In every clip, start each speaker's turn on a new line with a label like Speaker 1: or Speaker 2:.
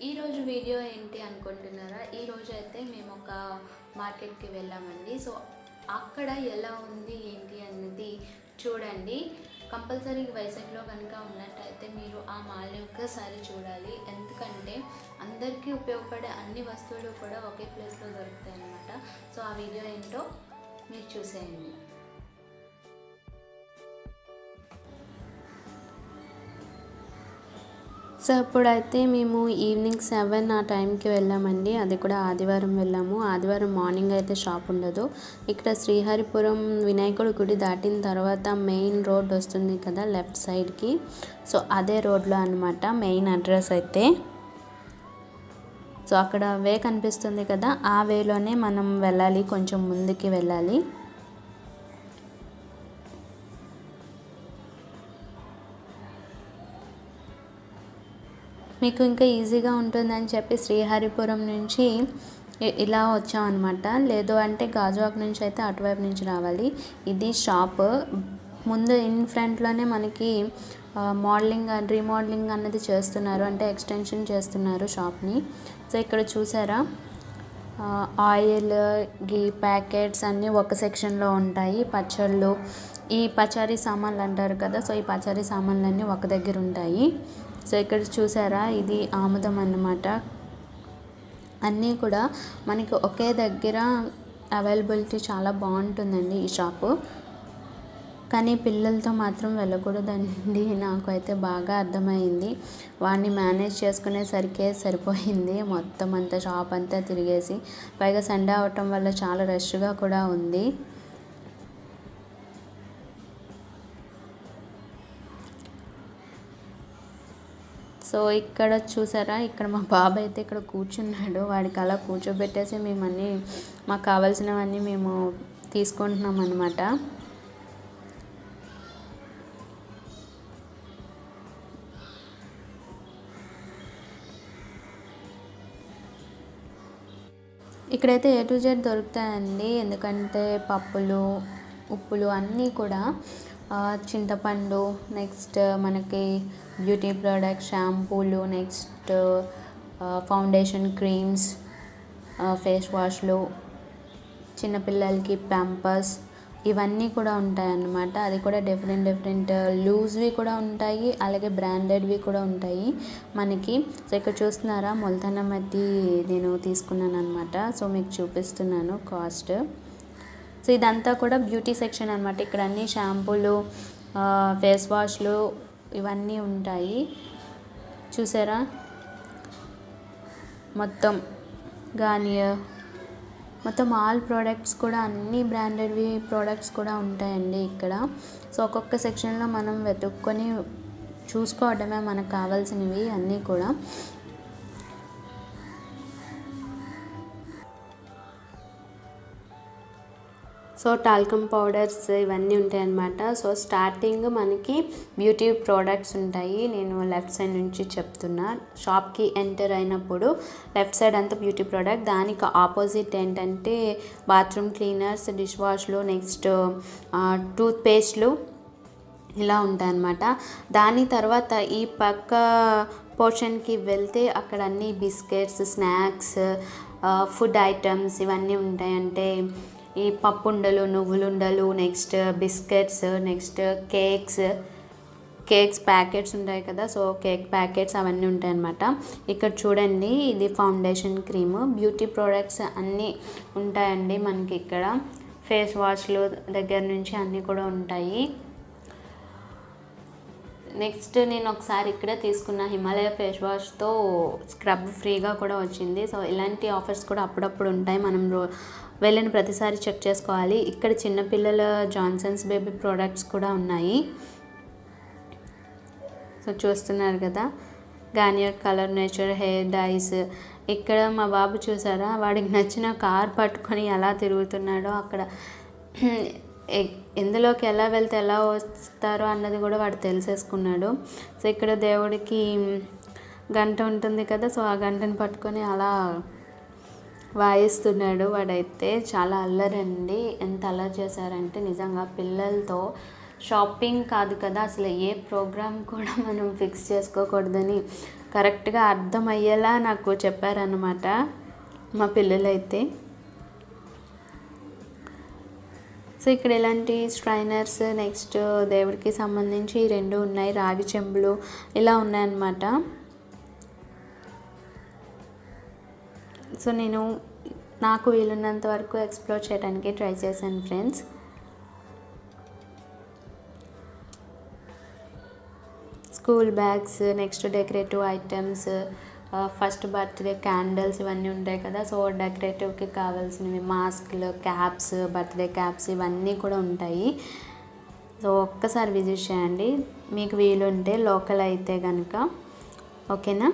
Speaker 1: ఈరోజు వీడియో ఏంటి అనుకుంటున్నారా? ఈరోజు అయితే మేము ఒక మార్కెట్కి వెళ్ళామండి. సో అక్కడ ఎలా ఉంది ఏంటి అన్నది చూడండి. కంపల్సరీ వైజాగ్లో కనుక ఉన్నట్టయితే మీరు ఆ మాల్ని ఒక్కసారి చూడాలి. ఎందుకంటే అందరికీ ఉపయోగపడే అన్ని వస్తువులు కూడా ఒకే ప్లేస్లో దొరుకుతాయి అన్నమాట. సో ఆ వీడియో ఏంటో మీరు చూసేయండి. సో ఇప్పుడైతే మేము ఈవినింగ్ 7 ఆ టైంకి వెళ్ళామండి. అది కూడా ఆదివారం వెళ్ళాము. ఆదివారం మార్నింగ్ అయితే షాప్ ఉండదు. ఇక్కడ శ్రీహరిపురం వినాయకుడి గుడి దాటిన తర్వాత మెయిన్ రోడ్ వస్తుంది కదా లెఫ్ట్ సైడ్కి. సో అదే రోడ్లో అనమాట మెయిన్ అడ్రస్ అయితే. సో అక్కడ వే కనిపిస్తుంది కదా, ఆ వేలోనే మనం వెళ్ళాలి, కొంచెం ముందుకి వెళ్ళాలి. మీకు ఇంకా ఈజీగా ఉంటుందని చెప్పి శ్రీహరిపురం నుంచి ఇలా వచ్చామన్నమాట. లేదు అంటే గాజువాక నుంచి అయితే అటువైపు నుంచి రావాలి. ఇది షాప్ ముందు ఇన్ ఫ్రంట్లోనే మనకి మోడలింగ్ రీమోడలింగ్ అన్నది చేస్తున్నారు, అంటే ఎక్స్టెన్షన్ చేస్తున్నారు షాప్ని. సో ఇక్కడ చూసారా ఆయిల్ గీ ప్యాకెట్స్ అన్నీ ఒక సెక్షన్లో ఉంటాయి. పచ్చళ్ళు, ఈ పచారీ సామాన్లు అంటారు కదా, సో ఈ పచారీ సామాన్లు ఒక దగ్గర ఉంటాయి. సో ఇక్కడ చూసారా ఇది ఆముదం అన్నమాట. అన్నీ కూడా మనకి ఒకే దగ్గర అవైలబిలిటీ చాలా బాగుంటుందండి ఈ షాపు. కానీ పిల్లలతో మాత్రం వెళ్ళకూడదండి, నాకు అయితే బాగా అర్థమైంది. వాడిని మేనేజ్ చేసుకునేసరికే సరిపోయింది మొత్తం అంతా షాప్ అంతా తిరిగేసి. పైగా సండే అవటం వల్ల చాలా రష్గా కూడా ఉంది. సో ఇక్కడ చూసారా, ఇక్కడ మా బాబు అయితే ఇక్కడ కూర్చున్నాడు. వాడికి అలా కూర్చోబెట్టేసి మేమన్నీ మాకు కావాల్సినవన్నీ మేము తీసుకుంటున్నాం అన్నమాట. ఇక్కడైతే A to Z దొరుకుతాయండి. ఎందుకంటే పప్పులు, ఉప్పులు అన్నీ కూడా, చింతపండు, నెక్స్ట్ మనకి బ్యూటీ ప్రోడక్ట్స్, షాంపూలు, నెక్స్ట్ ఫౌండేషన్ క్రీమ్స్, ఫేస్ వాష్లు, చిన్నపిల్లలకి ప్యాంపర్స్, ఇవన్నీ కూడా ఉంటాయన్నమాట. అది కూడా డిఫరెంట్ లూజ్వి కూడా ఉంటాయి, అలాగే బ్రాండెడ్వి కూడా ఉంటాయి మనకి. సో ఇక్కడ చూస్తున్నారా మొలతన్న మట్టి నేను తీసుకున్నాను అనమాట. సో మీకు చూపిస్తున్నాను కాస్ట్. సో ఇదంతా కూడా బ్యూటీ సెక్షన్ అనమాట. ఇక్కడ అన్ని షాంపూలు, ఫేస్ వాష్లు ఇవన్నీ ఉంటాయి. చూసారా మొత్తం గార్నియర్, మొత్తం ఆల్ ప్రోడక్ట్స్ కూడా అన్ని బ్రాండెడ్వి ప్రోడక్ట్స్ కూడా ఉంటాయండి ఇక్కడ. సో ఒక్కొక్క సెక్షన్లో మనం వెతుక్కొని చూసుకోవడమే మనకు కావాల్సినవి అన్నీ కూడా. సో టాల్కమ్ పౌడర్స్ ఇవన్నీ ఉంటాయి అన్నమాట. సో స్టార్టింగ్ మనకి బ్యూటీ ప్రోడక్ట్స్ ఉంటాయి. నేను లెఫ్ట్ సైడ్ నుంచి చెప్తున్నా. షాప్కి ఎంటర్ అయినప్పుడు లెఫ్ట్ సైడ్ అంతా బ్యూటీ ప్రోడక్ట్, దానికి ఆపోజిట్ ఏంటంటే బాత్రూమ్ క్లీనర్స్, డిష్ వాష్లు, నెక్స్ట్ టూత్ పేస్ట్లు ఇలా ఉంటాయన్నమాట. దాని తర్వాత ఈ పక్క పోర్షన్కి వెళ్తే అక్కడ అన్ని బిస్కెట్స్, స్నాక్స్, ఫుడ్ ఐటమ్స్ ఇవన్నీ ఉంటాయి. అంటే ఈ పప్పుండలు, నువ్వులుండలు, next biscuits, next cakes packets ఉంటాయి కదా, సో కేక్ ప్యాకెట్స్ అవన్నీ ఉంటాయి అన్నమాట. ఇక్కడ చూడండి ఇది ఫౌండేషన్ క్రీమ్, బ్యూటీ ప్రోడక్ట్స్ అన్నీ ఉంటాయండి మనకి ఇక్కడ. ఫేస్ వాష్లు దగ్గర నుంచి అన్నీ కూడా ఉంటాయి. నెక్స్ట్ నేను ఒకసారి ఇక్కడ తీసుకున్న హిమాలయ ఫేస్ వాష్తో స్క్రబ్ ఫ్రీగా కూడా వచ్చింది. సో ఇలాంటి ఆఫర్స్ కూడా అప్పుడప్పుడు ఉంటాయి, మనం వెళ్ళిన ప్రతిసారి చెక్ చేసుకోవాలి. ఇక్కడ చిన్నపిల్లల జాన్సన్స్ బేబీ ప్రోడక్ట్స్ కూడా ఉన్నాయి. సో చూస్తున్నారు కదా, Garnier colour nature hair dyes. ఇక్కడ మా బాబు చూసారా, వాడికి నచ్చిన కార్ పట్టుకొని ఎలా తిరుగుతున్నాడో, అక్కడ ఎందులోకి ఎలా వెళ్తే ఎలా వస్తారో అన్నది కూడా వాడు తెలిసేసుకున్నాడు. సో ఇక్కడ దేవుడికి గంట ఉంటుంది కదా, సో ఆ గంటను పట్టుకొని అలా వాయిస్తున్నాడు. వాడైతే చాలా అల్లరండి. ఎంత అల్లరి చేశారంటే నిజంగా పిల్లలతో షాపింగ్ కాదు కదా, అసలు ఏ ప్రోగ్రామ్ కూడా మనం ఫిక్స్ చేసుకోకూడదని కరెక్ట్గా అర్థమయ్యేలా నాకు చెప్పారన్నమాట మా పిల్లలైతే. సో ఇక్కడ ఇలాంటి స్ట్రైనర్స్, నెక్స్ట్ దేవుడికి సంబంధించి 2 ఉన్నాయి, రాగి చెంబులు ఇలా ఉన్నాయన్నమాట. సో నేను నాకు వీలున్నంత వరకు ఎక్స్ప్లోర్ చేయడానికి ట్రై చేశాను friends. School bags, next decorative items, first birthday candles ఇవన్నీ ఉంటాయి కదా. సో డెకరేటివ్కి కావాల్సినవి మాస్క్లు, క్యాప్స్, బర్త్డే క్యాప్స్ ఇవన్నీ కూడా ఉంటాయి. సో ఒక్కసారి విజిట్ చేయండి మీకు వీలుంటే, లోకల్ అయితే కనుక. ఓకేనా.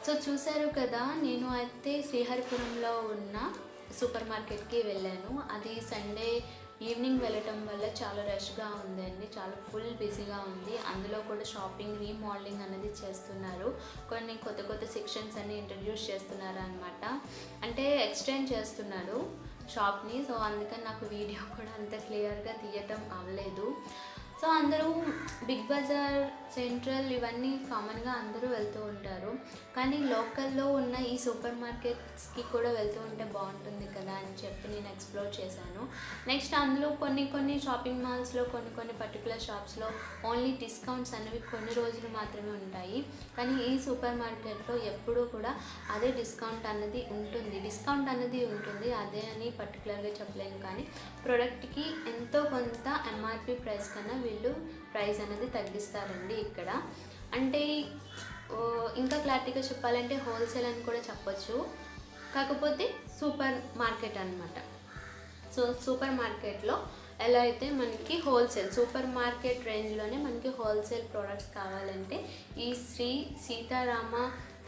Speaker 1: సో చూశారు కదా, నేను అయితే శ్రీహరిపురంలో ఉన్న సూపర్ మార్కెట్కి వెళ్ళాను. అది సండే ఈవినింగ్ వెళ్ళటం వల్ల చాలా రష్గా ఉందండి, చాలా ఫుల్ బిజీగా ఉంది. అందులో కూడా షాపింగ్ రీమోడలింగ్ అనేది చేస్తున్నారు, కొన్ని కొత్త కొత్త సెక్షన్స్ అన్ని ఇంట్రడ్యూస్ చేస్తున్నారు అనమాట. అంటే ఎక్స్టెండ్ చేస్తున్నారు షాప్ని. సో అందుకని నాకు వీడియో కూడా అంత క్లియర్గా తీయటం అవ్వలేదు. సో అందరూ బిగ్ బజార్, సెంట్రల్ ఇవన్నీ కామన్గా అందరూ వెళ్తూ ఉంటారు, కానీ లోకల్లో ఉన్న ఈ సూపర్ మార్కెట్స్కి కూడా వెళ్తూ ఉంటే బాగుంటుంది కదా అని చెప్పి నేను ఎక్స్ప్లోర్ చేశాను. నెక్స్ట్ అందులో కొన్ని షాపింగ్ మాల్స్లో కొన్ని పర్టికులర్ షాప్స్లో ఓన్లీ డిస్కౌంట్స్ అనేవి కొన్ని రోజులు మాత్రమే ఉంటాయి, కానీ ఈ సూపర్ మార్కెట్లో ఎప్పుడూ కూడా అదే డిస్కౌంట్ అన్నది ఉంటుంది. అదే అని పర్టికులర్గా చెప్పలేను, కానీ ప్రోడక్ట్కి ఎంతో కొంత ఎంఆర్పి ప్రైస్ కన్నా వీళ్ళు ప్రైస్ అనేది తగ్గిస్తారండి ఇక్కడ. అంటే ఇంకా క్లారిటీగా చెప్పాలంటే హోల్సేల్ అని కూడా చెప్పొచ్చు, కాకపోతే సూపర్ మార్కెట్ అనమాట. సో సూపర్ మార్కెట్లో ఎలా అయితే మనకి హోల్సేల్, సూపర్ మార్కెట్ రేంజ్లోనే మనకి హోల్సేల్ ప్రోడక్ట్స్ కావాలంటే ఈ Sri Sitarama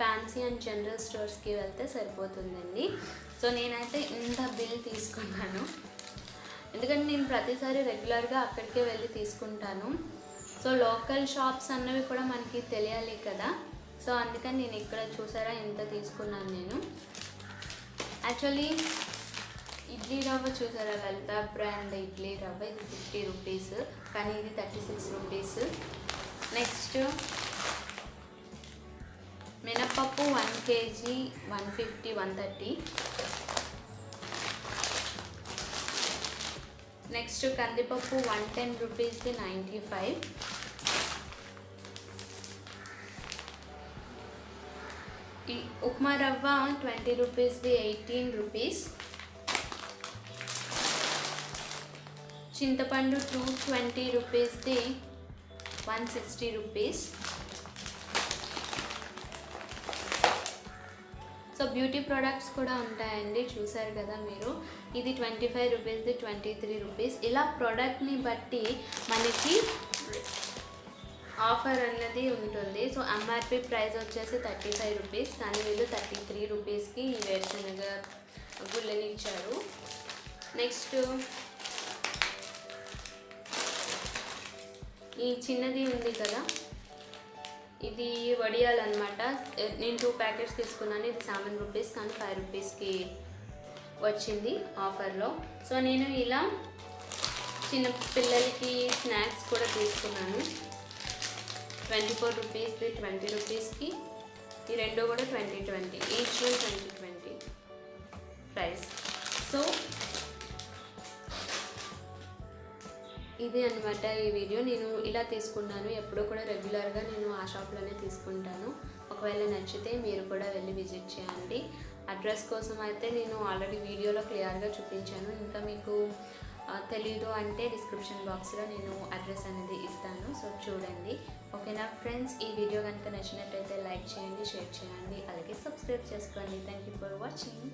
Speaker 1: fancy and general స్టోర్స్కి వెళ్తే సరిపోతుందండి. సో నేనైతే ఇంత బిల్ తీసుకున్నాను, ఎందుకంటే నేను ప్రతిసారి రెగ్యులర్గా అక్కడికే వెళ్ళి తీసుకుంటాను. సో లోకల్ షాప్స్ అన్నవి కూడా మనకి తెలియాలి కదా. సో అందుకని నేను ఇక్కడ చూసారా ఎంత తీసుకున్నాను నేను. యాక్చువల్లీ ఇడ్లీ రవ్వ చూసారా, లలిత బ్రాండ్ ఇడ్లీ రవ్వ, ఇది 50 రూపీస్, కానీ ఇది 36 రూపీస్. నెక్స్ట్ మినపప్పు 1 kg 150, 130. నెక్స్ట్ కందిపప్పు 110 రూపీస్ది 95. ఈ ఉప్మా రవ్వ 20 రూపీస్ది 18 రూపీస్. చింతపండు 220 రూపీస్ది 160 రూపీస్. సో బ్యూటీ ప్రోడక్ట్స్ కూడా ఉంటాయండి, చూసారు కదా మీరు. ఇది 25 రూపీస్ది 23 రూపీస్. ఇలా ప్రోడక్ట్ని బట్టి మనకి ఆఫర్ అన్నది ఉంటుంది. సో ఎంఆర్పి ప్రైస్ వచ్చేసి 35 రూపీస్, కానీ వీళ్ళు 33 రూపీస్కి ఈ వేరుశనగ గుళ్ళని ఇచ్చారు. నెక్స్ట్ ఈ చిన్నది ఉంది కదా, ఇది వడియాలన్నమాట. నేను 2 ప్యాకెట్స్ తీసుకున్నాను. ఇది 7 రూపీస్, కానీ 5 రూపీస్కి వచ్చింది ఆఫర్లో. సో నేను ఇలా చిన్న పిల్లలకి స్నాక్స్ కూడా తీసుకున్నాను. 24 రూపీస్ది 20 రూపీస్కి, ఈ రెండు కూడా 20 ఈచ్ వన్ 20 ప్రైస్. సో ఇది అనమాట ఈ వీడియో. నేను ఇలా తీసుకున్నాను, ఎప్పుడూ కూడా రెగ్యులర్గా నేను ఆ షాప్లోనే తీసుకుంటాను. ఒకవేళ నచ్చితే మీరు కూడా వెళ్ళి విజిట్ చేయండి. అడ్రస్ కోసం అయితే నేను ఆల్రెడీ వీడియోలో క్లియర్గా చూపించాను. ఇంకా మీకు తెలీదు అంటే డిస్క్రిప్షన్ బాక్స్లో నేను అడ్రస్ అనేది ఇస్తాను, సో చూడండి. ఓకేనా ఫ్రెండ్స్, ఈ వీడియో కనుక నచ్చినట్టయితే లైక్ చేయండి, షేర్ చేయండి, అలాగే సబ్స్క్రైబ్ చేసుకోండి. Thank you for watching.